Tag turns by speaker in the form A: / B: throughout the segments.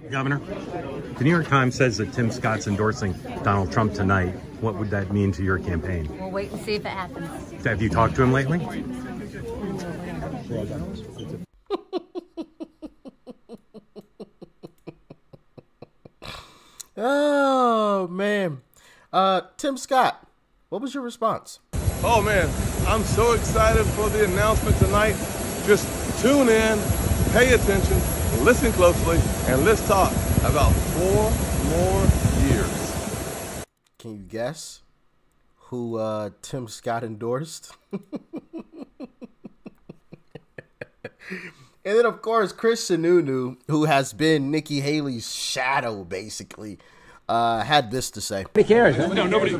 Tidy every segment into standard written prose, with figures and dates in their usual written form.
A: Governor, the New York Times says that Tim Scott's endorsing Donald Trump tonight. What would that mean to your campaign?
B: We'll wait and see if it happens.
A: Have you talked to him lately?
C: Oh, man. Tim Scott, what was your response?
D: Oh, man, I'm so excited for the announcement tonight. Just tune in, pay attention, listen closely, and let's talk about 4 more years.
C: Can you guess who Tim Scott endorsed? And then, of course, Chris Sununu, who has been Nikki Haley's shadow, basically, had this to say.
E: Nobody cares, huh?
F: No, nobody.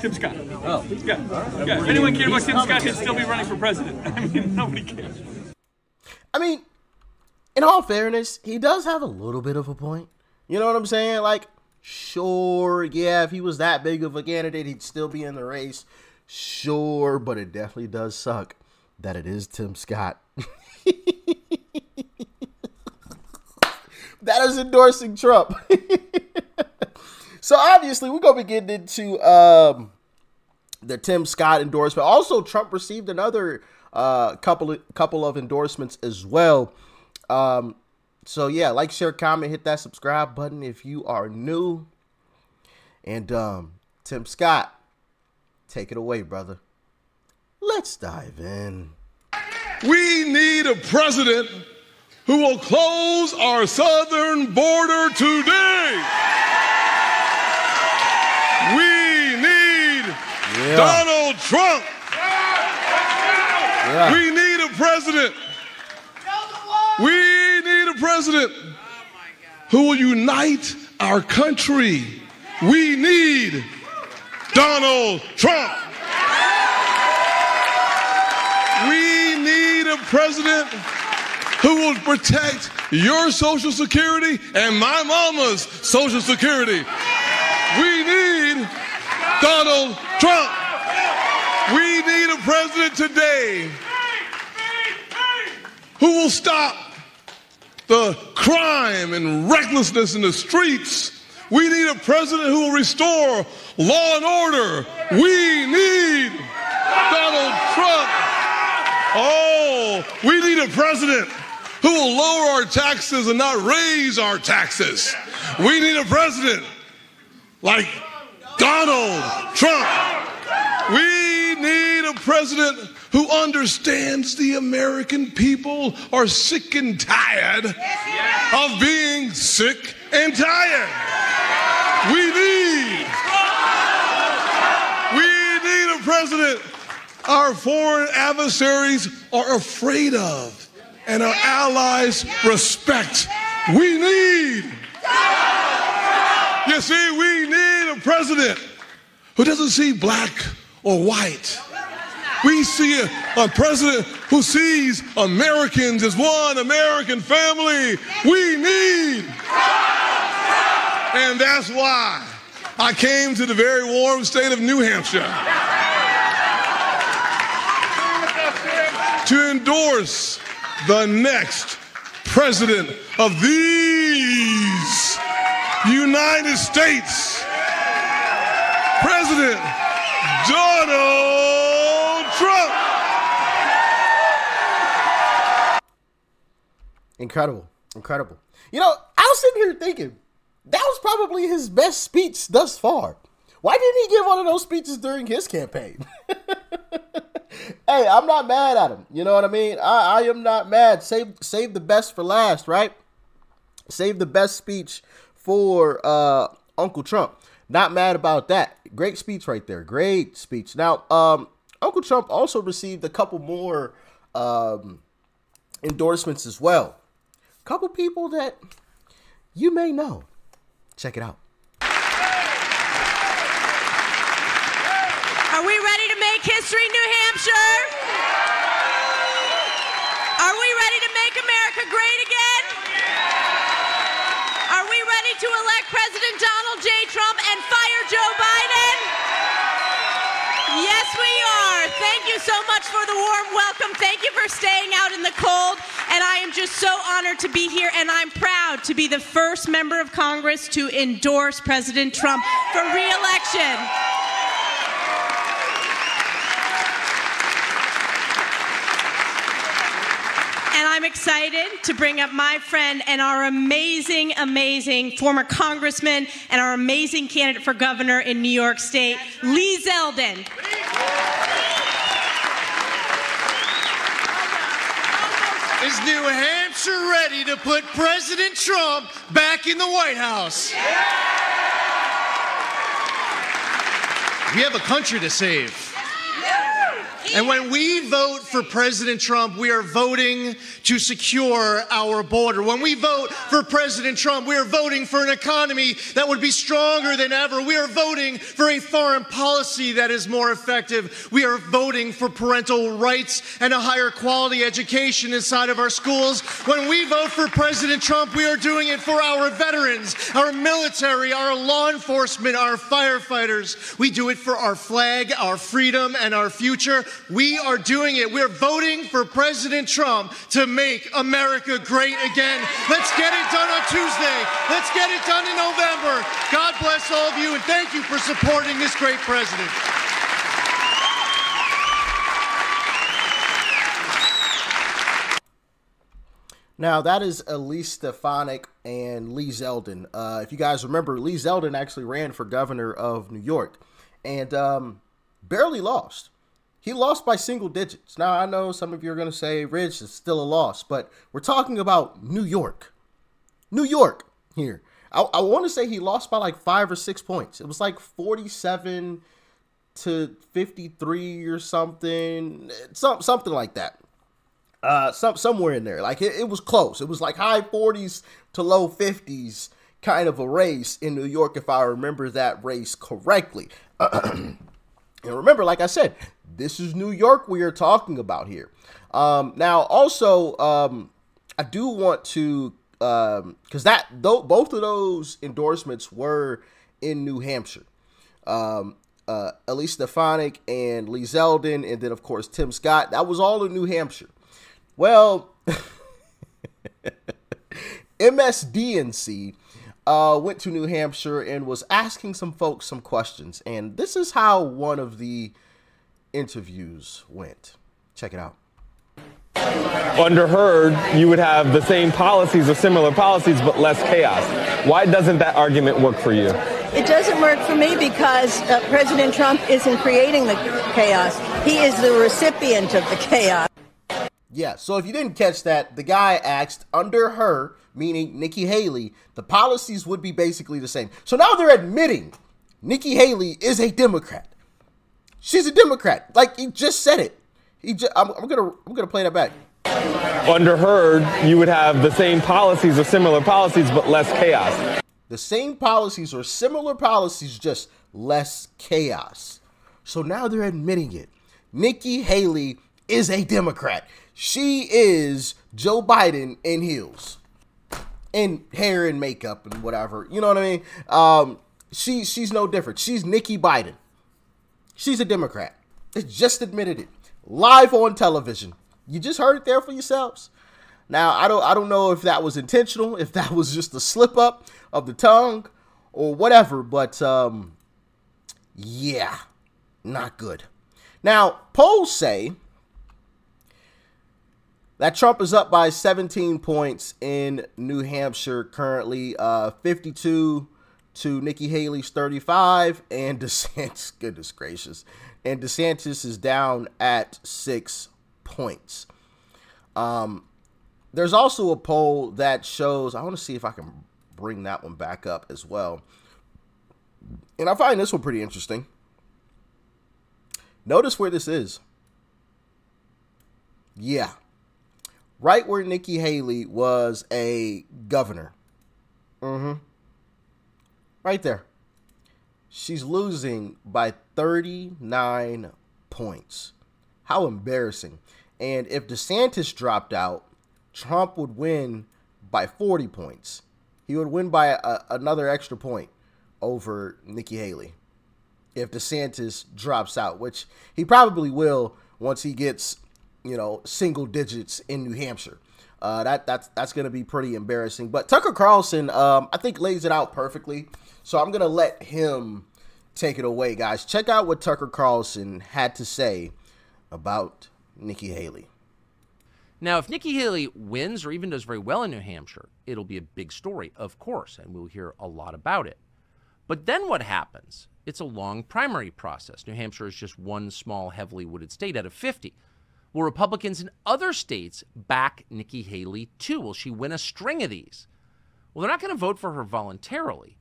F: Tim Scott. Oh. Yeah. If anyone cared about Tim Scott, he'd still be running for president. I mean, nobody cares.
C: I mean, in all fairness, he does have a little bit of a point. You know what I'm saying? Like, sure, yeah, if he was that big of a candidate, he'd still be in the race. Sure, but it definitely does suck that it is Tim Scott. That is endorsing Trump. So obviously we're gonna be getting into the Tim Scott endorsement. Also, Trump received another couple of endorsements as well. So yeah, like, share, comment, hit that subscribe button if you are new. And Tim Scott, take it away, brother. Let's dive in.
D: We need a president who will close our southern border today. We need Donald Trump. We need a president. We need a president who will unite our country. We need Donald Trump. We need a president who will protect your Social Security and my mama's Social Security. We need Donald Trump. We need a president today who will stop the crime and recklessness in the streets. We need a president who will restore law and order. We need Donald Trump. Oh, we need a president who will lower our taxes and not raise our taxes. We need a president like Donald Trump. We need a president who understands the American people are sick and tired of being sick and tired. We need a president our foreign adversaries are afraid of and our allies respect. We need, you see, we need a president who doesn't see black or white. We see a president who sees Americans as one American family. We need. And that's why I came to the very warm state of New Hampshire to endorse the next president of these United States, President Donald Trump.
C: Incredible. Incredible. You know, I was sitting here thinking, that was probably his best speech thus far. Why didn't he give one of those speeches during his campaign? Hey, I'm not mad at him. You know what I mean? I am not mad. Save the best for last, right? Save the best speech for Uncle Trump. Not mad about that. Great speech right there. Great speech. Now, Uncle Trump also received a couple more endorsements as well. A couple people that you may know. Check it out.
G: Are we ready to make history, New Hampshire? Are we ready to make America great again? Are we ready to elect President Donald J. Trump and fire Joe Biden? Yes, we are. Thank you so much for the warm welcome. Thank you for staying out in the cold. And I am just so honored to be here, and I'm proud to be the first member of Congress to endorse President Trump for re-election. And I'm excited to bring up my friend and our amazing, amazing former congressman and our amazing candidate for governor in New York State, Lee Zeldin.
E: Is New Hampshire ready to put President Trump back in the White House? We have a country to save. And when we vote for President Trump, we are voting to secure our border. When we vote for President Trump, we are voting for an economy that would be stronger than ever. We are voting for a foreign policy that is more effective. We are voting for parental rights and a higher quality education inside of our schools. When we vote for President Trump, we are doing it for our veterans, our military, our law enforcement, our firefighters. We do it for our flag, our freedom, and our future. We are doing it. We're voting for President Trump to make America great again. Let's get it done on Tuesday. Let's get it done in November. God bless all of you, and thank you for supporting this great president.
C: Now, that is Elise Stefanik and Lee Zeldin. If you guys remember, Lee Zeldin actually ran for governor of New York and barely lost. He lost by single digits. Now, I know some of you are going to say, Rich, is still a loss, but we're talking about New York. New York here. I want to say he lost by like 5 or 6 points. It was like 47 to 53 or something. Something like that. Somewhere in there. Like it was close. It was like high 40s to low 50s kind of a race in New York, if I remember that race correctly. And remember, like I said, this is New York we are talking about here. Now, also, I do want to, because both of those endorsements were in New Hampshire. Elise Stefanik and Lee Zeldin, and then, of course, Tim Scott. That was all in New Hampshire. Well, MSDNC went to New Hampshire and was asking some folks some questions. And this is how one of the interviews went. Check it out.
H: Under Hurd, you would have the same policies or similar policies, but less chaos. Why doesn't that argument work for you?
I: It doesn't work for me because President Trump isn't creating the chaos. He is the recipient of the chaos.
C: Yeah, so if you didn't catch that, the guy asked, under her, meaning Nikki Haley, the policies would be basically the same. So now they're admitting Nikki Haley is a Democrat. She's a Democrat. Like, he just said it. I'm gonna play that back.
H: Under Hurd, you would have the same policies or similar policies, but less chaos.
C: The same policies or similar policies, just less chaos. So now they're admitting it. Nikki Haley is a Democrat. She is Joe Biden in heels and hair and makeup and whatever. You know what I mean? She's no different. She's Nikki Biden. She's a Democrat. They just admitted it live on television. You just heard it there for yourselves. Now, I don't know if that was intentional, if that was just a slip up of the tongue or whatever, but yeah, not good. Now, polls say that Trump is up by 17 points in New Hampshire currently, 52 to Nikki Haley's 35, and DeSantis, goodness gracious, and DeSantis is down at 6 points. There's also a poll that shows, I want to see if I can bring that one back up as well. And I find this one pretty interesting. Notice where this is. Yeah. Right where Nikki Haley was a governor. Right there. She's losing by 39 points. How embarrassing. And if DeSantis dropped out, Trump would win by 40 points. He would win by another extra point over Nikki Haley if DeSantis drops out, which he probably will once he gets, you know, single digits in New Hampshire. That's going to be pretty embarrassing. But Tucker Carlson, I think, lays it out perfectly. So I'm going to let him take it away, guys. Check out what Tucker Carlson had to say about Nikki Haley.
J: Now, if Nikki Haley wins or even does very well in New Hampshire, it'll be a big story, of course, and we'll hear a lot about it. But then what happens? It's a long primary process. New Hampshire is just one small, heavily wooded state out of 50. Will Republicans in other states back Nikki Haley too? Will she win a string of these? Well, they're not going to vote for her voluntarily.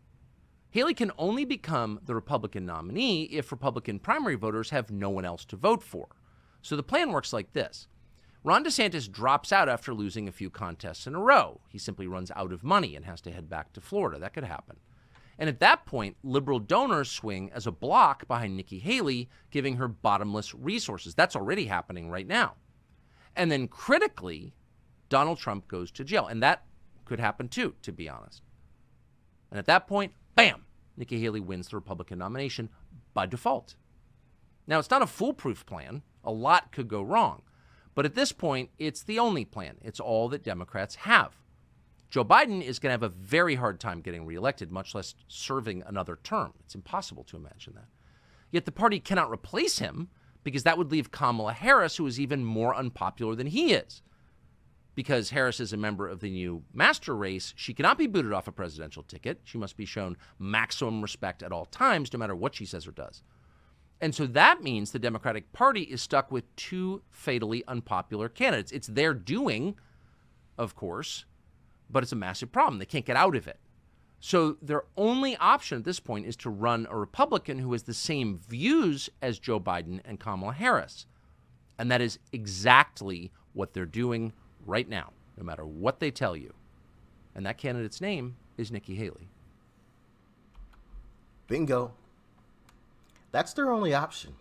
J: Haley can only become the Republican nominee if Republican primary voters have no one else to vote for. So the plan works like this. Ron DeSantis drops out after losing a few contests in a row. He simply runs out of money and has to head back to Florida. That could happen. And at that point, liberal donors swing as a block behind Nikki Haley, giving her bottomless resources. That's already happening right now. And then critically, Donald Trump goes to jail. And that could happen too, to be honest. And at that point, bam, Nikki Haley wins the Republican nomination by default. Now, it's not a foolproof plan. A lot could go wrong. But at this point, it's the only plan. It's all that Democrats have. Joe Biden is going to have a very hard time getting reelected, much less serving another term. It's impossible to imagine that. Yet the party cannot replace him because that would leave Kamala Harris, who is even more unpopular than he is. Because Harris is a member of the new master race, she cannot be booted off a presidential ticket. She must be shown maximum respect at all times, no matter what she says or does. And so that means the Democratic Party is stuck with two fatally unpopular candidates. It's their doing, of course, but it's a massive problem. They can't get out of it. So their only option at this point is to run a Republican who has the same views as Joe Biden and Kamala Harris. And that is exactly what they're doing right now, no matter what they tell you. And that candidate's name is Nikki Haley.
C: Bingo. That's their only option.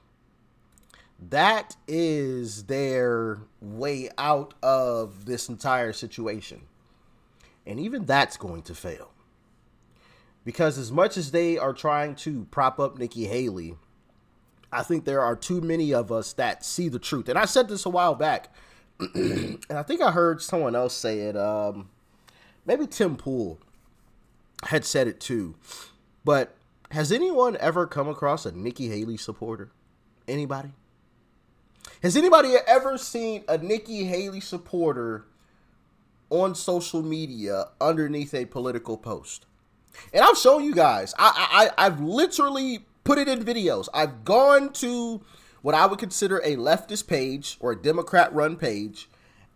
C: That is their way out of this entire situation. And even that's going to fail. Because as much as they are trying to prop up Nikki Haley, I think there are too many of us that see the truth. And I said this a while back, and I think I heard someone else say it. Maybe Tim Pool had said it too. But has anyone ever come across a Nikki Haley supporter? Anybody? Has anybody ever seen a Nikki Haley supporter on social media underneath a political post? And I've shown you guys. I've literally put it in videos. I've gone to what I would consider a leftist page or a Democrat-run page,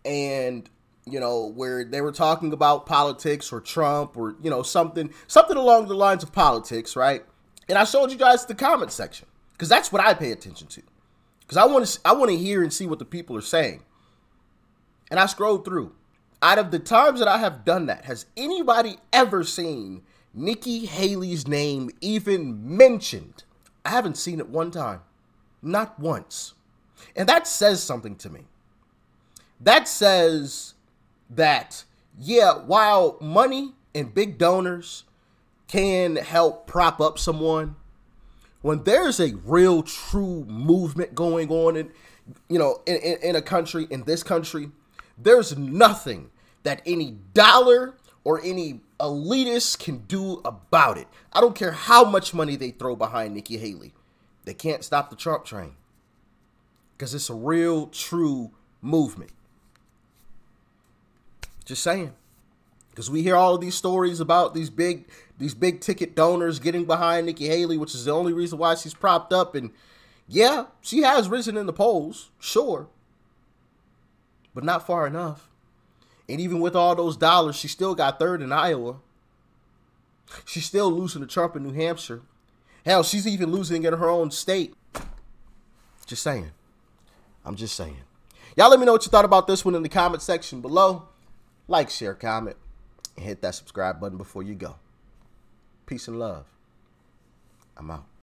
C: and you know, where they were talking about politics or Trump or, you know, something along the lines of politics, right? And I showed you guys the comment section because that's what I pay attention to, because I want to hear and see what the people are saying. And I scrolled through. Out of the times that I have done that, has anybody ever seen Nikki Haley's name even mentioned? I haven't seen it one time, not once. And that says something to me. That says that, yeah, while money and big donors can help prop up someone, when there's a real true movement going on in, you know, in a country, in this country, there's nothing that any dollar or any elitist can do about it. I don't care how much money they throw behind Nikki Haley. They can't stop the Trump train because it's a real true movement. Just saying. Because we hear all of these stories about these big ticket donors getting behind Nikki Haley, which is the only reason why she's propped up. And yeah, she has risen in the polls, sure, but not far enough. And even with all those dollars, she still got third in Iowa. She's still losing to Trump in New Hampshire. Hell, she's even losing in her own state. Just saying. I'm just saying. Y'all let me know what you thought about this one in the comment section below. Like, share, comment, and hit that subscribe button before you go. Peace and love. I'm out.